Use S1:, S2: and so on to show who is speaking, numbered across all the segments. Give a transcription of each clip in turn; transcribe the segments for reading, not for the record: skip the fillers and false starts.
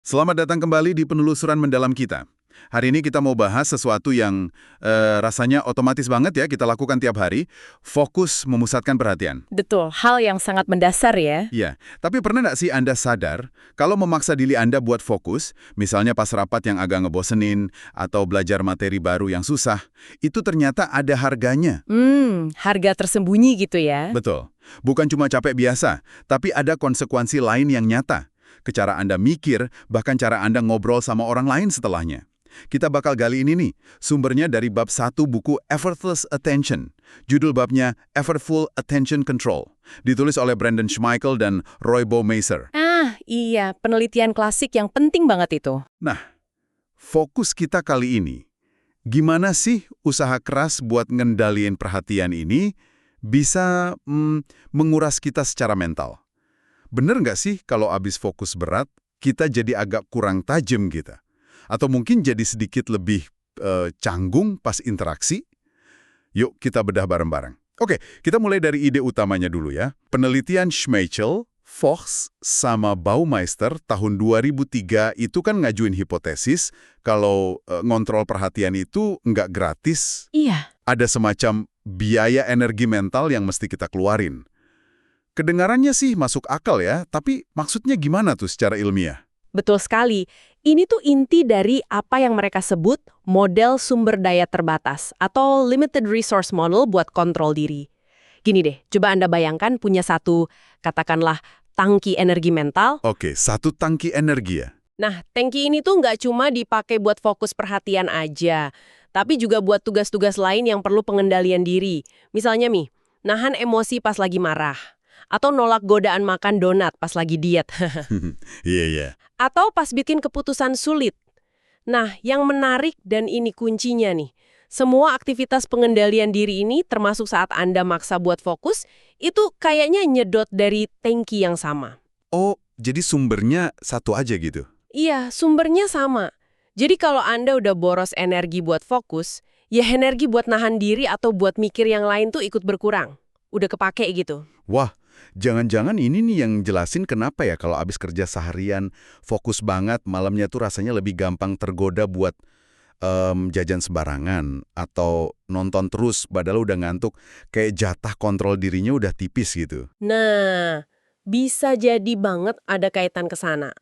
S1: Selamat datang kembali di penelusuran mendalam kita. Hari ini kita mau bahas sesuatu yang rasanya otomatis banget ya kita lakukan tiap hari, fokus memusatkan perhatian.
S2: Betul, hal yang sangat mendasar ya.
S1: Iya, tapi pernah nggak sih Anda sadar kalau memaksa diri Anda buat fokus, misalnya pas rapat yang agak ngebosenin atau belajar materi baru yang susah, itu ternyata ada harganya.
S2: Harga tersembunyi gitu ya.
S1: Betul. Bukan cuma capek biasa, tapi ada konsekuensi lain yang nyata. Ke cara Anda mikir, bahkan cara Anda ngobrol sama orang lain setelahnya. Kita bakal gali ini nih, sumbernya dari bab 1 buku Effortless Attention. Judul babnya Effortful Attention Control. Ditulis oleh Brandon Schmeichel dan Roy Baumeister.
S2: Iya, penelitian klasik yang penting banget itu.
S1: Nah, fokus kita kali ini, gimana sih usaha keras buat ngendaliin perhatian ini bisa menguras kita secara mental? Bener nggak sih kalau abis fokus berat, kita jadi agak kurang tajam gitu? Atau mungkin jadi sedikit lebih canggung pas interaksi? Yuk kita bedah bareng-bareng. Oke, kita mulai dari ide utamanya dulu ya. Penelitian Schmeichel, Fox, sama Baumeister tahun 2003 itu kan ngajuin hipotesis kalau ngontrol perhatian itu nggak gratis.
S2: Iya.
S1: Ada semacam biaya energi mental yang mesti kita keluarin. Kedengarannya sih masuk akal ya, tapi maksudnya gimana tuh secara ilmiah?
S2: Betul sekali. Ini tuh inti dari apa yang mereka sebut model sumber daya terbatas atau limited resource model buat kontrol diri. Gini deh, coba Anda bayangkan punya satu, katakanlah, tangki energi mental.
S1: Oke, satu tangki energi ya?
S2: Nah, tangki ini tuh nggak cuma dipakai buat fokus perhatian aja, tapi juga buat tugas-tugas lain yang perlu pengendalian diri. Misalnya nih, nahan emosi pas lagi marah. Atau nolak godaan makan donat pas lagi diet.
S1: Iya, iya.
S2: Atau pas bikin keputusan sulit. Nah, yang menarik dan ini kuncinya nih. Semua aktivitas pengendalian diri ini termasuk saat Anda maksa buat fokus, itu kayaknya nyedot dari tangki yang sama.
S1: Oh, jadi sumbernya satu aja gitu?
S2: Iya, sumbernya sama. Jadi kalau Anda udah boros energi buat fokus, ya energi buat nahan diri atau buat mikir yang lain tuh ikut berkurang. Udah kepake gitu.
S1: Wah, jangan-jangan ini nih yang jelasin kenapa ya kalau abis kerja seharian, fokus banget, malamnya tuh rasanya lebih gampang tergoda buat jajan sembarangan atau nonton terus padahal udah ngantuk, kayak jatah kontrol dirinya udah tipis gitu.
S2: Nah, bisa jadi banget ada kaitan ke sana.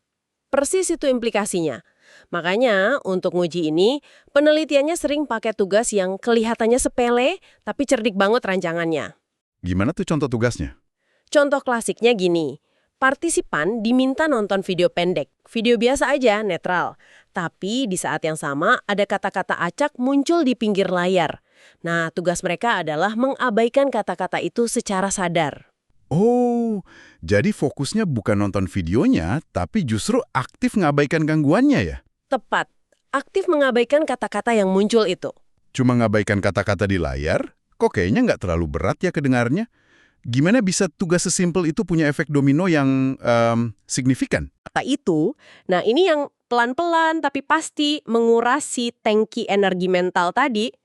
S2: Persis itu implikasinya. Makanya, untuk nguji ini, penelitiannya sering pakai tugas yang kelihatannya sepele, tapi cerdik banget rancangannya.
S1: Gimana tuh contoh tugasnya?
S2: Contoh klasiknya gini, partisipan diminta nonton video pendek, video biasa aja, netral. Tapi di saat yang sama ada kata-kata acak muncul di pinggir layar. Nah, tugas mereka adalah mengabaikan kata-kata itu secara sadar.
S1: Oh, jadi fokusnya bukan nonton videonya, tapi justru aktif ngabaikan gangguannya ya?
S2: Tepat, aktif mengabaikan kata-kata yang muncul itu.
S1: Cuma ngabaikan kata-kata di layar? Kok kayaknya nggak terlalu berat ya kedengarnya? Gimana bisa tugas sesimpel itu punya efek domino yang signifikan?
S2: Nah ini yang pelan-pelan tapi pasti menguras si tangki energi mental tadi.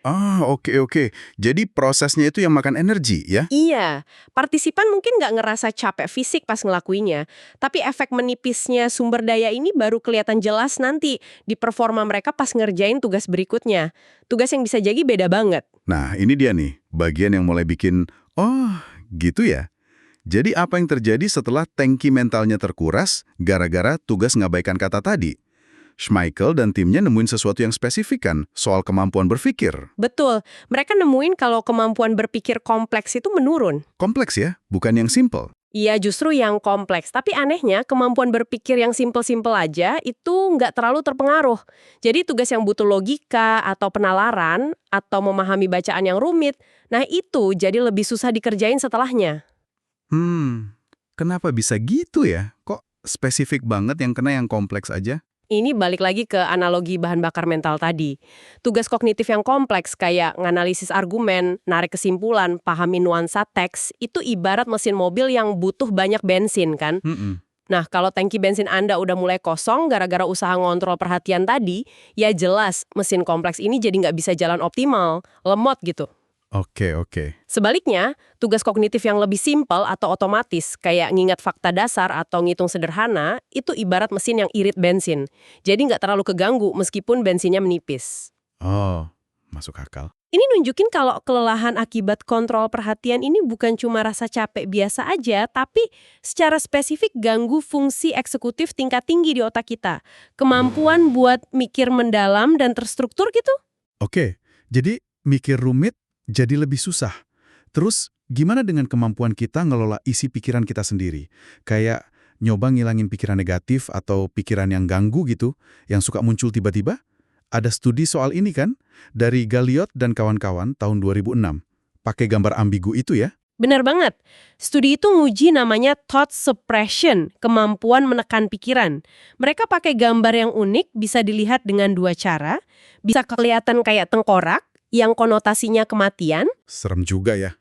S1: Ah, oke. Jadi prosesnya itu yang makan energi ya?
S2: Iya, partisipan mungkin nggak ngerasa capek fisik pas ngelakuinnya, tapi efek menipisnya sumber daya ini baru kelihatan jelas nanti di performa mereka pas ngerjain tugas berikutnya. Tugas yang bisa jadi beda banget.
S1: Nah, ini dia nih, bagian yang mulai bikin, oh gitu ya. Jadi apa yang terjadi setelah tangki mentalnya terkuras gara-gara tugas ngabaikan kata tadi? Schmeichel dan timnya nemuin sesuatu yang spesifik kan soal kemampuan berpikir.
S2: Betul, mereka nemuin kalau kemampuan berpikir kompleks itu menurun.
S1: Kompleks ya, bukan yang simple.
S2: Iya, justru yang kompleks. Tapi anehnya, kemampuan berpikir yang simpel-simpel aja itu nggak terlalu terpengaruh. Jadi tugas yang butuh logika atau penalaran atau memahami bacaan yang rumit, nah itu jadi lebih susah dikerjain setelahnya.
S1: Kenapa bisa gitu ya? Kok spesifik banget yang kena yang kompleks aja?
S2: Ini balik lagi ke analogi bahan bakar mental tadi. Tugas kognitif yang kompleks kayak nganalisis argumen, narik kesimpulan, pahami nuansa teks, itu ibarat mesin mobil yang butuh banyak bensin kan? Nah, kalau tangki bensin Anda udah mulai kosong gara-gara usaha ngontrol perhatian tadi, ya jelas mesin kompleks ini jadi nggak bisa jalan optimal, lemot gitu.
S1: Oke, oke.
S2: Sebaliknya, tugas kognitif yang lebih simpel atau otomatis, kayak ngingat fakta dasar atau ngitung sederhana, itu ibarat mesin yang irit bensin. Jadi nggak terlalu keganggu meskipun bensinnya menipis.
S1: Oh, masuk akal.
S2: Ini nunjukin kalau kelelahan akibat kontrol perhatian ini bukan cuma rasa capek biasa aja, tapi secara spesifik ganggu fungsi eksekutif tingkat tinggi di otak kita. Kemampuan buat mikir mendalam dan terstruktur gitu.
S1: Oke, jadi mikir rumit jadi lebih susah. Terus, gimana dengan kemampuan kita ngelola isi pikiran kita sendiri? Kayak nyoba ngilangin pikiran negatif atau pikiran yang ganggu gitu, yang suka muncul tiba-tiba? Ada studi soal ini kan? Dari Galliot dan kawan-kawan tahun 2006. Pakai gambar ambigu itu ya?
S2: Benar banget. Studi itu nguji namanya thought suppression, kemampuan menekan pikiran. Mereka pakai gambar yang unik, bisa dilihat dengan dua cara. Bisa kelihatan kayak tengkorak, yang konotasinya kematian.
S1: Serem juga ya.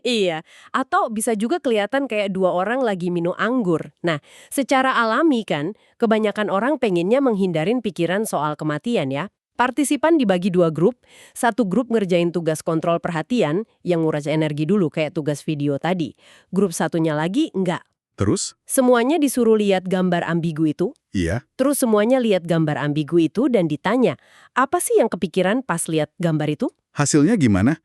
S2: Iya, atau bisa juga kelihatan kayak dua orang lagi minum anggur. Nah, secara alami kan, kebanyakan orang pengennya menghindarin pikiran soal kematian ya. Partisipan dibagi dua grup, satu grup ngerjain tugas kontrol perhatian yang nguras energi dulu kayak tugas video tadi. Grup satunya lagi enggak.
S1: Terus?
S2: Semuanya disuruh lihat gambar ambigu itu,
S1: Iya.
S2: terus semuanya lihat gambar ambigu itu dan ditanya, apa sih yang kepikiran pas lihat gambar itu?
S1: Hasilnya gimana?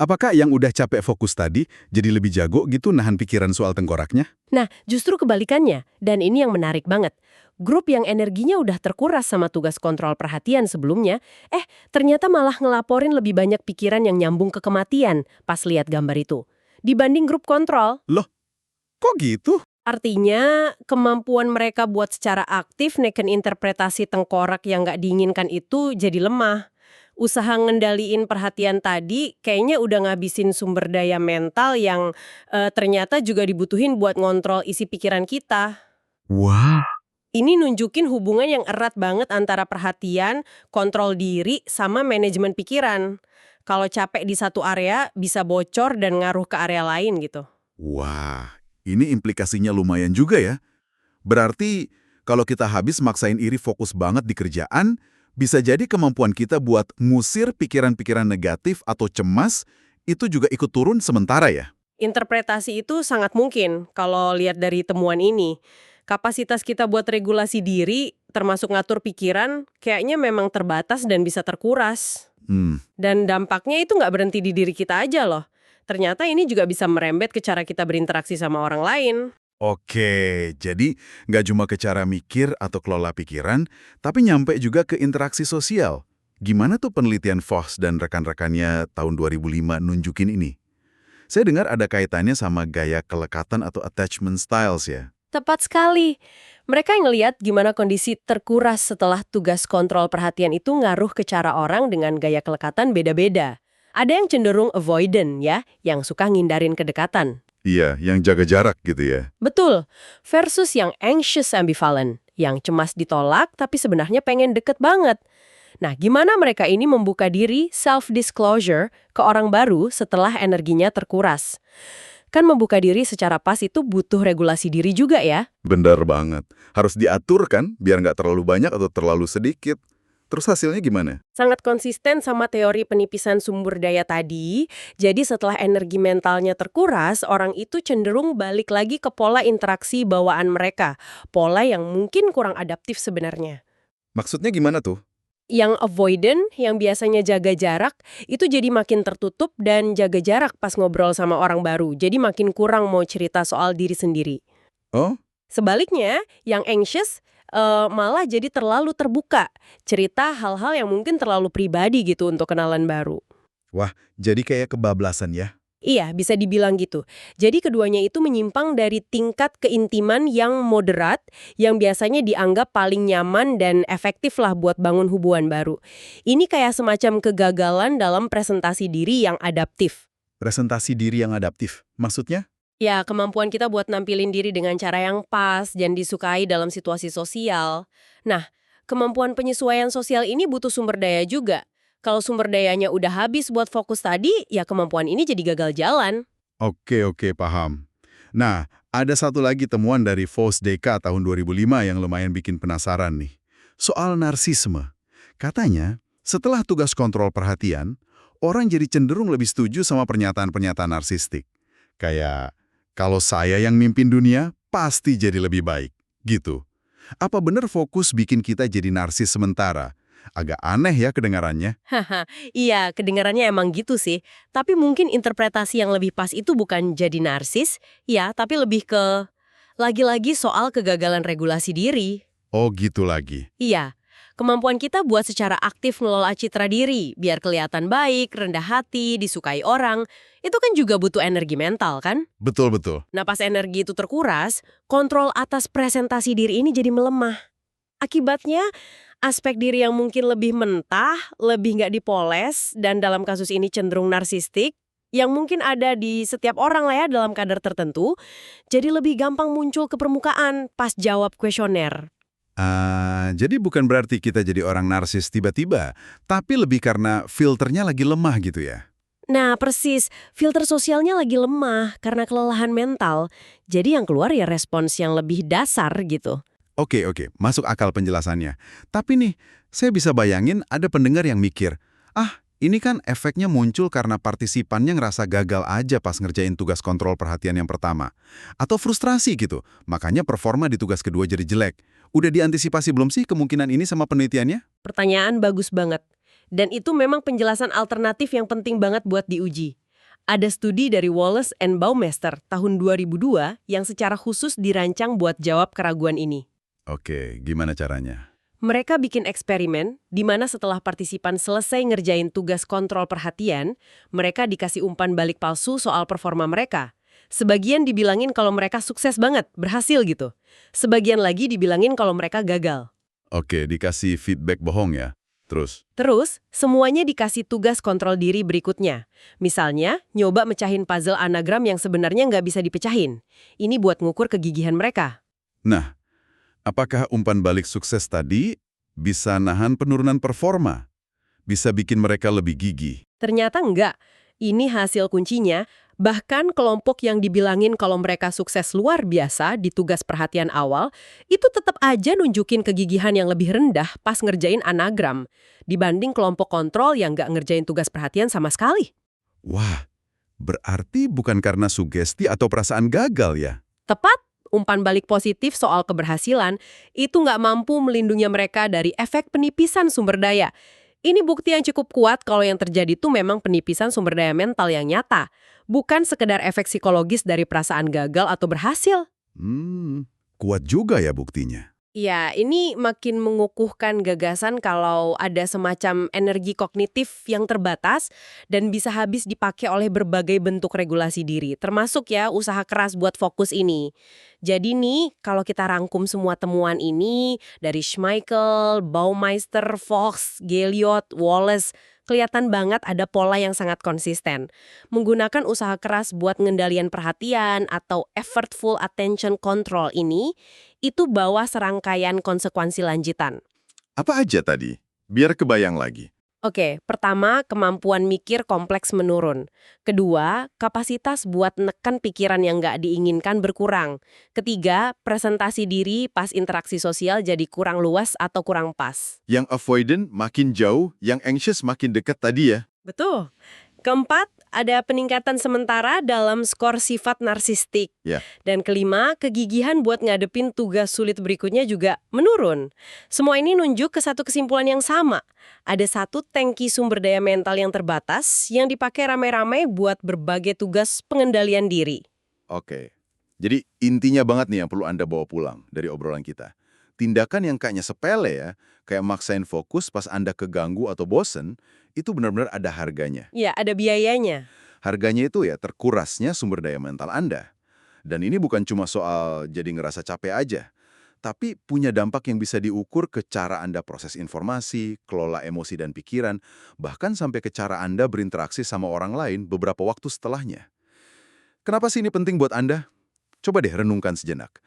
S1: Apakah yang udah capek fokus tadi jadi lebih jago gitu nahan pikiran soal tengkoraknya?
S2: Nah, justru kebalikannya, dan ini yang menarik banget. Grup yang energinya udah terkuras sama tugas kontrol perhatian sebelumnya, ternyata malah ngelaporin lebih banyak pikiran yang nyambung ke kematian pas lihat gambar itu. Dibanding grup kontrol,
S1: Loh, kok gitu?
S2: artinya kemampuan mereka buat secara aktif neken interpretasi tengkorak yang nggak diinginkan itu jadi lemah. Usaha ngendaliin perhatian tadi kayaknya udah ngabisin sumber daya mental yang ternyata juga dibutuhin buat ngontrol isi pikiran kita.
S1: Wah.
S2: Ini nunjukin hubungan yang erat banget antara perhatian, kontrol diri, sama manajemen pikiran. Kalau capek di satu area, bisa bocor dan ngaruh ke area lain gitu.
S1: Wah, ini implikasinya lumayan juga ya. Berarti kalau kita habis maksain iri fokus banget di kerjaan, bisa jadi kemampuan kita buat ngusir pikiran-pikiran negatif atau cemas itu juga ikut turun sementara ya?
S2: Interpretasi itu sangat mungkin kalau lihat dari temuan ini. Kapasitas kita buat regulasi diri, termasuk ngatur pikiran, kayaknya memang terbatas dan bisa terkuras. Dan dampaknya itu nggak berhenti di diri kita aja loh. Ternyata ini juga bisa merembet ke cara kita berinteraksi sama orang lain.
S1: Oke, jadi nggak cuma ke cara mikir atau kelola pikiran, tapi nyampe juga ke interaksi sosial. Gimana tuh penelitian Voss dan rekan-rekannya tahun 2005 nunjukin ini? Saya dengar ada kaitannya sama gaya kelekatan atau attachment styles ya.
S2: Tepat sekali. Mereka ngeliat gimana kondisi terkuras setelah tugas kontrol perhatian itu ngaruh ke cara orang dengan gaya kelekatan beda-beda. Ada yang cenderung avoidant ya, yang suka ngindarin kedekatan.
S1: Iya, yang jaga jarak gitu ya.
S2: Betul, versus yang anxious ambivalent, yang cemas ditolak tapi sebenarnya pengen deket banget. Nah, gimana mereka ini membuka diri self-disclosure ke orang baru setelah energinya terkuras? Kan membuka diri secara pas itu butuh regulasi diri juga ya.
S1: Benar banget. Harus diatur kan, biar nggak terlalu banyak atau terlalu sedikit. Terus hasilnya gimana?
S2: Sangat konsisten sama teori penipisan sumber daya tadi. Jadi setelah energi mentalnya terkuras, orang itu cenderung balik lagi ke pola interaksi bawaan mereka. Pola yang mungkin kurang adaptif sebenarnya.
S1: Maksudnya gimana tuh?
S2: Yang avoidant, yang biasanya jaga jarak, itu jadi makin tertutup dan jaga jarak pas ngobrol sama orang baru. Jadi makin kurang mau cerita soal diri sendiri.
S1: Oh?
S2: Sebaliknya, yang anxious malah jadi terlalu terbuka. Cerita hal-hal yang mungkin terlalu pribadi gitu untuk kenalan baru.
S1: Wah, jadi kayak kebablasan ya?
S2: Iya, bisa dibilang gitu. Jadi keduanya itu menyimpang dari tingkat keintiman yang moderat, yang biasanya dianggap paling nyaman dan efektif lah buat bangun hubungan baru. Ini kayak semacam kegagalan dalam presentasi diri yang adaptif.
S1: Presentasi diri yang adaptif. Maksudnya?
S2: Ya, kemampuan kita buat nampilin diri dengan cara yang pas dan disukai dalam situasi sosial. Nah, kemampuan penyesuaian sosial ini butuh sumber daya juga. Kalau sumber dayanya udah habis buat fokus tadi, ya kemampuan ini jadi gagal jalan.
S1: Oke, paham. Nah, ada satu lagi temuan dari Voss DK tahun 2005 yang lumayan bikin penasaran nih. Soal narsisme. Katanya, setelah tugas kontrol perhatian, orang jadi cenderung lebih setuju sama pernyataan-pernyataan narsistik. Kayak, kalau saya yang mimpin dunia, pasti jadi lebih baik. Gitu. Apa benar fokus bikin kita jadi narsis sementara? Agak aneh ya kedengarannya.
S2: Haha, iya, kedengarannya emang gitu sih. Tapi mungkin interpretasi yang lebih pas itu bukan jadi narsis, ya, tapi lebih ke lagi-lagi soal kegagalan regulasi diri.
S1: Oh gitu lagi.
S2: Iya, kemampuan kita buat secara aktif ngelola citra diri, biar kelihatan baik, rendah hati, disukai orang, itu kan juga butuh energi mental, kan?
S1: Betul-betul.
S2: Nah, pas energi itu terkuras, kontrol atas presentasi diri ini jadi melemah. Akibatnya, aspek diri yang mungkin lebih mentah, lebih nggak dipoles, dan dalam kasus ini cenderung narsistik, yang mungkin ada di setiap orang lah ya dalam kadar tertentu, jadi lebih gampang muncul ke permukaan pas jawab kuesioner.
S1: Jadi bukan berarti kita jadi orang narsis tiba-tiba, tapi lebih karena filternya lagi lemah gitu ya?
S2: Nah, persis. Filter sosialnya lagi lemah karena kelelahan mental. Jadi yang keluar ya respons yang lebih dasar gitu.
S1: Oke, masuk akal penjelasannya. Tapi nih, saya bisa bayangin ada pendengar yang mikir, ini kan efeknya muncul karena partisipannya ngerasa gagal aja pas ngerjain tugas kontrol perhatian yang pertama. Atau frustrasi gitu, makanya performa di tugas kedua jadi jelek. Udah diantisipasi belum sih kemungkinan ini sama penelitiannya?
S2: Pertanyaan bagus banget. Dan itu memang penjelasan alternatif yang penting banget buat diuji. Ada studi dari Wallace and Baumeister tahun 2002 yang secara khusus dirancang buat jawab keraguan ini.
S1: Oke, gimana caranya?
S2: Mereka bikin eksperimen di mana setelah partisipan selesai ngerjain tugas kontrol perhatian, mereka dikasih umpan balik palsu soal performa mereka. Sebagian dibilangin kalau mereka sukses banget, berhasil gitu. Sebagian lagi dibilangin kalau mereka gagal.
S1: Oke, dikasih feedback bohong ya.
S2: Terus, semuanya dikasih tugas kontrol diri berikutnya. Misalnya, nyoba mecahin puzzle anagram yang sebenarnya nggak bisa dipecahin. Ini buat ngukur kegigihan mereka.
S1: Nah, apakah umpan balik sukses tadi bisa nahan penurunan performa? Bisa bikin mereka lebih gigih?
S2: Ternyata enggak. Ini hasil kuncinya. Bahkan kelompok yang dibilangin kalau mereka sukses luar biasa di tugas perhatian awal, itu tetap aja nunjukin kegigihan yang lebih rendah pas ngerjain anagram, dibanding kelompok kontrol yang nggak ngerjain tugas perhatian sama sekali.
S1: Wah, berarti bukan karena sugesti atau perasaan gagal ya?
S2: Tepat, umpan balik positif soal keberhasilan itu nggak mampu melindungi mereka dari efek penipisan sumber daya. Ini bukti yang cukup kuat kalau yang terjadi itu memang penipisan sumber daya mental yang nyata, bukan sekedar efek psikologis dari perasaan gagal atau berhasil.
S1: Kuat juga ya buktinya.
S2: Ya, ini makin mengukuhkan gagasan kalau ada semacam energi kognitif yang terbatas dan bisa habis dipakai oleh berbagai bentuk regulasi diri, termasuk ya usaha keras buat fokus ini. Jadi nih, kalau kita rangkum semua temuan ini dari Schmeichel, Baumeister, Fox, Gilliot, Wallace, kelihatan banget ada pola yang sangat konsisten. Menggunakan usaha keras buat ngendalian perhatian atau effortful attention control ini, itu bawa serangkaian konsekuensi lanjutan.
S1: Apa aja tadi? Biar kebayang lagi.
S2: Oke, pertama, kemampuan mikir kompleks menurun. Kedua, kapasitas buat neken pikiran yang nggak diinginkan berkurang. Ketiga, presentasi diri pas interaksi sosial jadi kurang luas atau kurang pas.
S1: Yang avoidant makin jauh, yang anxious makin dekat tadi ya?
S2: Betul. Keempat, ada peningkatan sementara dalam skor sifat narsistik.
S1: Ya.
S2: Dan kelima, kegigihan buat ngadepin tugas sulit berikutnya juga menurun. Semua ini nunjuk ke satu kesimpulan yang sama. Ada satu tangki sumber daya mental yang terbatas yang dipakai ramai-ramai buat berbagai tugas pengendalian diri.
S1: Oke. Jadi intinya banget nih yang perlu Anda bawa pulang dari obrolan kita. Tindakan yang kayaknya sepele ya, kayak maksain fokus pas Anda keganggu atau bosen, itu benar-benar ada harganya.
S2: Ya, ada biayanya.
S1: Harganya itu ya terkurasnya sumber daya mental Anda. Dan ini bukan cuma soal jadi ngerasa capek aja, tapi punya dampak yang bisa diukur ke cara Anda proses informasi, kelola emosi dan pikiran, bahkan sampai ke cara Anda berinteraksi sama orang lain beberapa waktu setelahnya. Kenapa sih ini penting buat Anda? Coba deh renungkan sejenak.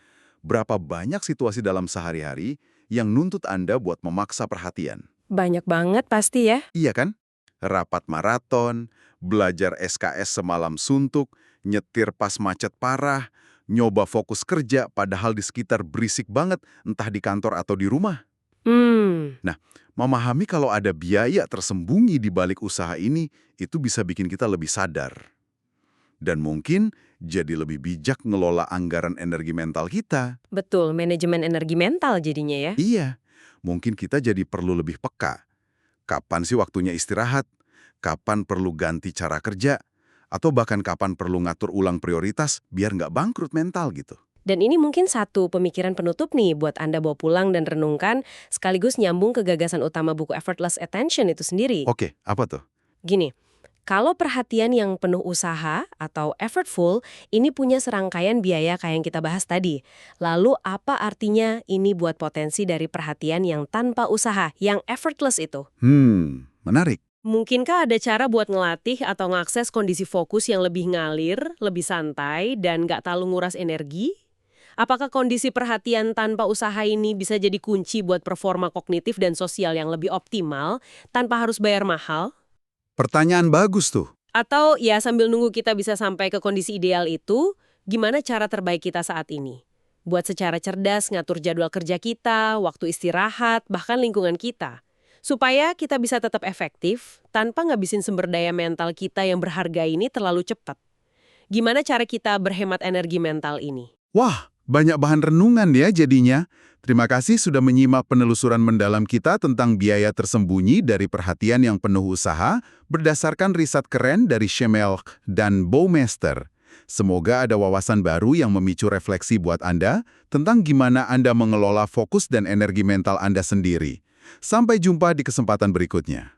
S1: Berapa banyak situasi dalam sehari-hari yang nuntut Anda buat memaksa perhatian?
S2: Banyak banget pasti ya.
S1: Iya kan? Rapat maraton, belajar SKS semalam suntuk, nyetir pas macet parah, nyoba fokus kerja padahal di sekitar berisik banget, entah di kantor atau di rumah. Nah, memahami kalau ada biaya tersembunyi di balik usaha ini, itu bisa bikin kita lebih sadar. Dan mungkin jadi lebih bijak ngelola anggaran energi mental kita.
S2: Betul, manajemen energi mental jadinya ya.
S1: Iya, mungkin kita jadi perlu lebih peka. Kapan sih waktunya istirahat? Kapan perlu ganti cara kerja? Atau bahkan kapan perlu ngatur ulang prioritas biar nggak bangkrut mental gitu.
S2: Dan ini mungkin satu pemikiran penutup nih buat Anda bawa pulang dan renungkan, sekaligus nyambung ke gagasan utama buku Effortless Attention itu sendiri.
S1: Oke, apa tuh?
S2: Gini, kalau perhatian yang penuh usaha atau effortful, ini punya serangkaian biaya kayak yang kita bahas tadi. Lalu apa artinya ini buat potensi dari perhatian yang tanpa usaha, yang effortless itu?
S1: Menarik.
S2: Mungkinkah ada cara buat ngelatih atau ngakses kondisi fokus yang lebih ngalir, lebih santai, dan nggak terlalu nguras energi? Apakah kondisi perhatian tanpa usaha ini bisa jadi kunci buat performa kognitif dan sosial yang lebih optimal tanpa harus bayar mahal?
S1: Pertanyaan bagus tuh.
S2: Atau ya sambil nunggu kita bisa sampai ke kondisi ideal itu, gimana cara terbaik kita saat ini? Buat secara cerdas ngatur jadwal kerja kita, waktu istirahat, bahkan lingkungan kita. Supaya kita bisa tetap efektif tanpa ngabisin sumber daya mental kita yang berharga ini terlalu cepat. Gimana cara kita berhemat energi mental ini?
S1: Wah, banyak bahan renungan ya jadinya. Terima kasih sudah menyimak penelusuran mendalam kita tentang biaya tersembunyi dari perhatian yang penuh usaha berdasarkan riset keren dari Shemelk dan Baumeister. Semoga ada wawasan baru yang memicu refleksi buat Anda tentang gimana Anda mengelola fokus dan energi mental Anda sendiri. Sampai jumpa di kesempatan berikutnya.